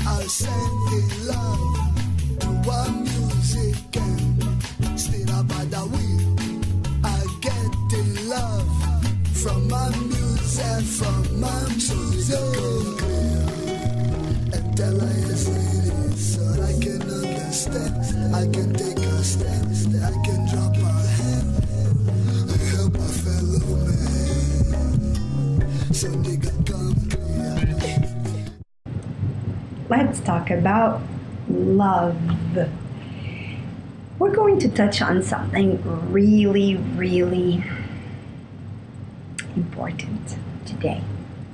I'll send in love to our music and still about the wheel. I get in love from my music, from my music. And tell her it's really so I can understand. I can take a step, I can drop my hand. I help a fellow man. So nigga come clear. Let's talk about love. We're going to touch on something really, really important today.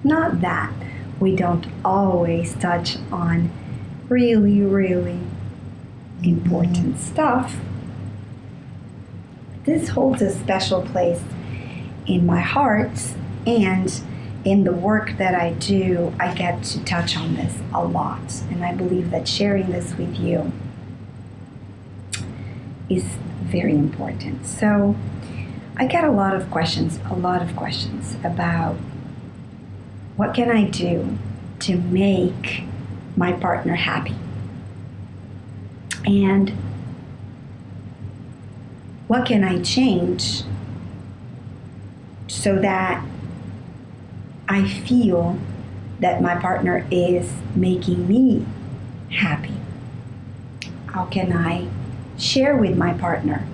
Not that we don't always touch on really, really important stuff. This holds a special place in my heart, and in the work that I do, I get to touch on this a lot. And I believe that sharing this with you is very important. So I get a lot of questions about what can I do to make my partner happy? And what can I change so that I feel that my partner is making me happy? How can I share with my partner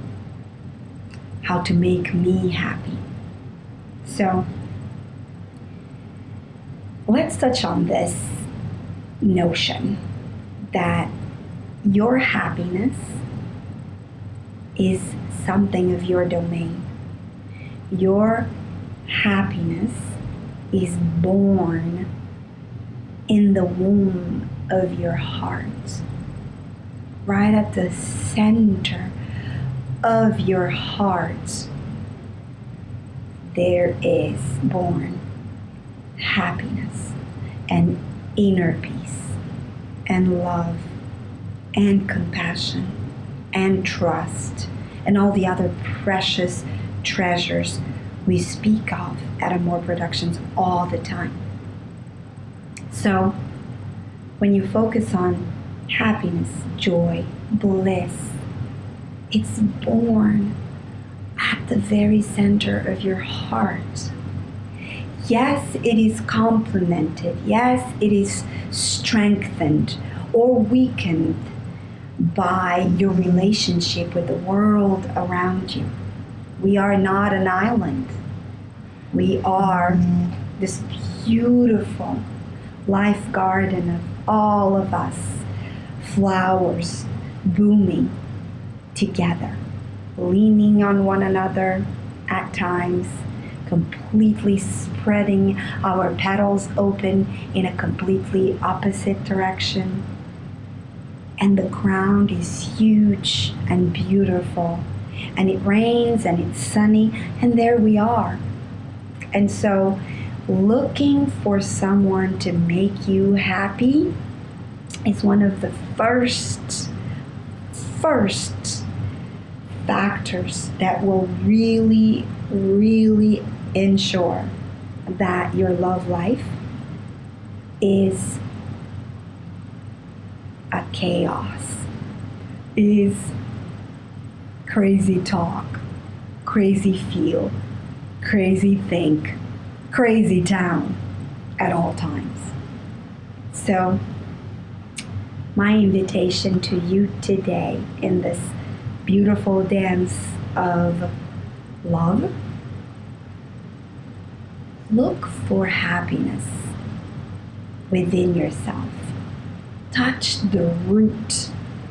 how to make me happy? So let's touch on this notion that your happiness is something of your domain. Your happiness is born in the womb of your heart, right at the center of your heart. There is born happiness and inner peace and love and compassion and trust and all the other precious treasures we speak of at Amor Productions all the time. So when you focus on happiness, joy, bliss, it's born at the very center of your heart. Yes, it is complemented. Yes, it is strengthened or weakened by your relationship with the world around you. We are not an island. We are this beautiful life garden of all of us, flowers blooming together, leaning on one another at times, completely spreading our petals open in a completely opposite direction. And the ground is huge and beautiful, and it rains and it's sunny, and there we are. And so looking for someone to make you happy is one of the first factors that will really, really ensure that your love life is a chaos, is crazy talk, crazy feel, crazy think, crazy town at all times. So my invitation to you today in this beautiful dance of love, look for happiness within yourself. Touch the root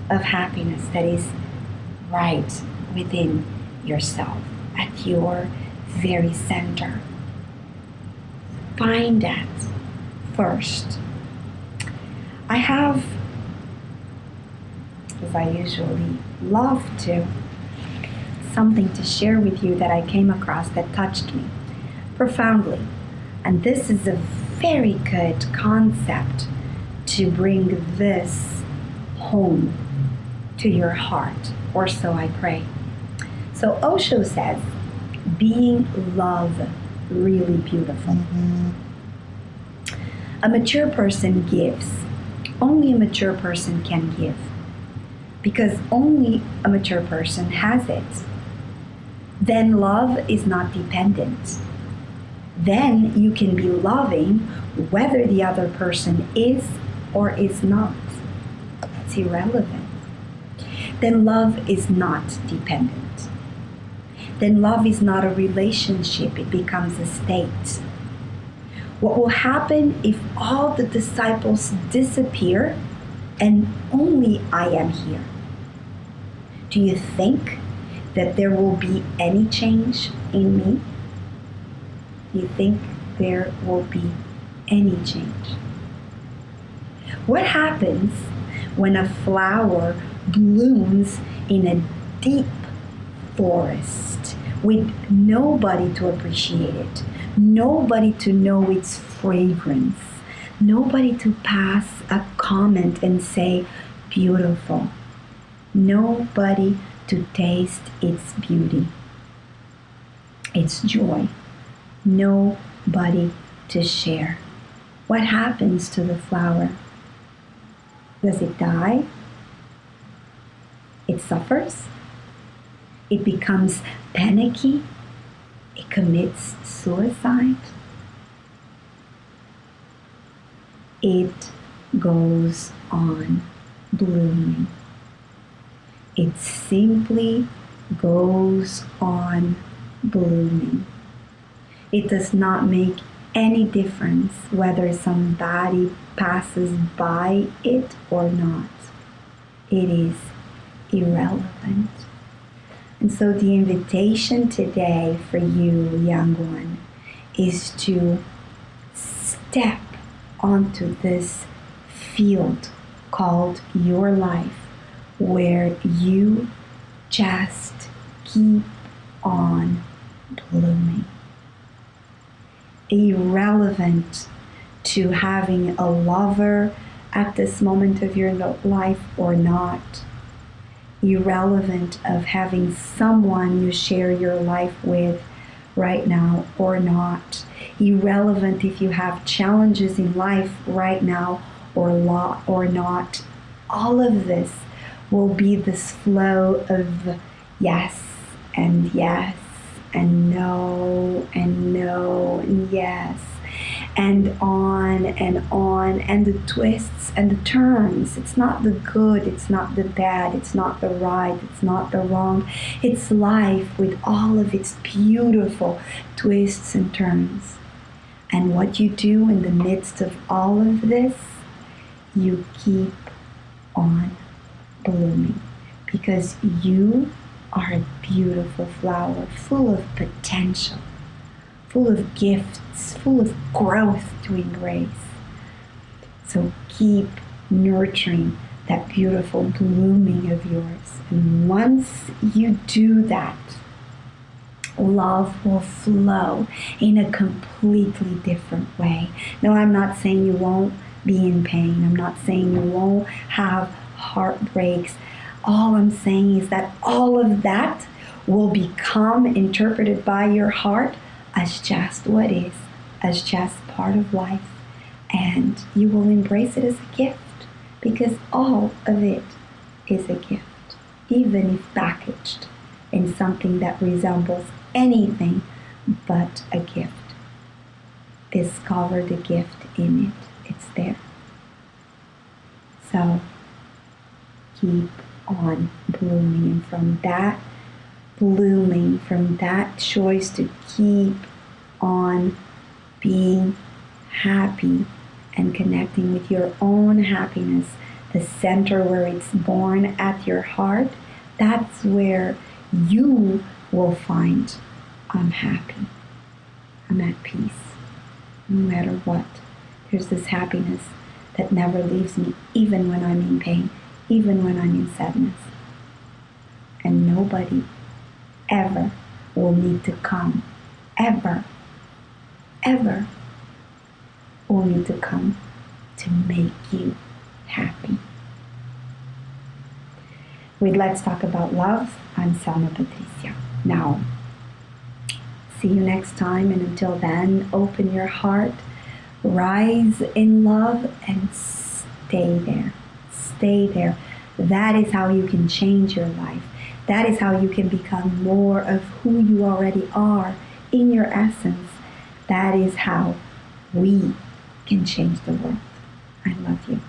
of happiness that is right within yourself, at your very center. Find that first. I have, as I usually love to, something to share with you that I came across that touched me profoundly. And this is a very good concept to bring this home to your heart, or so I pray. So Osho says, being love really beautiful. A mature person gives only a mature person can give, because only a mature person has it. Then love is not dependent. Then you can be loving whether the other person is or is not. It's irrelevant. Then love is not dependent. Then love is not a relationship, it becomes a state. What will happen if all the disciples disappear and only I am here? Do you think that there will be any change in me? Do you think there will be any change? What happens when a flower blooms in a deep forest with nobody to appreciate it, nobody to know its fragrance, nobody to pass a comment and say, beautiful, nobody to taste its beauty, its joy, nobody to share? What happens to the flower? Does it die? It suffers? It becomes panicky? It commits suicide? It goes on blooming. It simply goes on blooming. It does not make any difference whether somebody passes by it or not. It is irrelevant. And so the invitation today for you, young one, is to step onto this field called your life, where you just keep on blooming. Irrelevant to having a lover at this moment of your life or not. Irrelevant of having someone you share your life with right now or not. Irrelevant if you have challenges in life right now or not. All of this will be this flow of yes and yes and no and no and yes and on, and the twists and the turns. It's not the good, it's not the bad, it's not the right, it's not the wrong. It's life with all of its beautiful twists and turns. And what you do in the midst of all of this, you keep on blooming, because you are a beautiful flower full of potential, full of gifts, full of growth to embrace. So keep nurturing that beautiful blooming of yours. And once you do that, love will flow in a completely different way. No, I'm not saying you won't be in pain. I'm not saying you won't have heartbreaks. All I'm saying is that all of that will become interpreted by your heart as just what is, as just part of life. And you will embrace it as a gift, because all of it is a gift, even if packaged in something that resembles anything but a gift. Discover the gift in it. It's there. So keep on blooming, and from that blooming, from that choice to keep on being happy and connecting with your own happiness, the center where it's born at your heart, that's where you will find, I'm happy, I'm at peace, no matter what. There's this happiness that never leaves me, even when I'm in pain, even when I'm in sadness. And nobody ever will need to come, ever will need to come to make you happy. With Let's Talk About Love, I'm Selma Patricia. Now, see you next time, and until then, open your heart, rise in love, and stay there. Stay there. That is how you can change your life. That is how you can become more of who you already are in your essence. That is how we can change the world. I love you.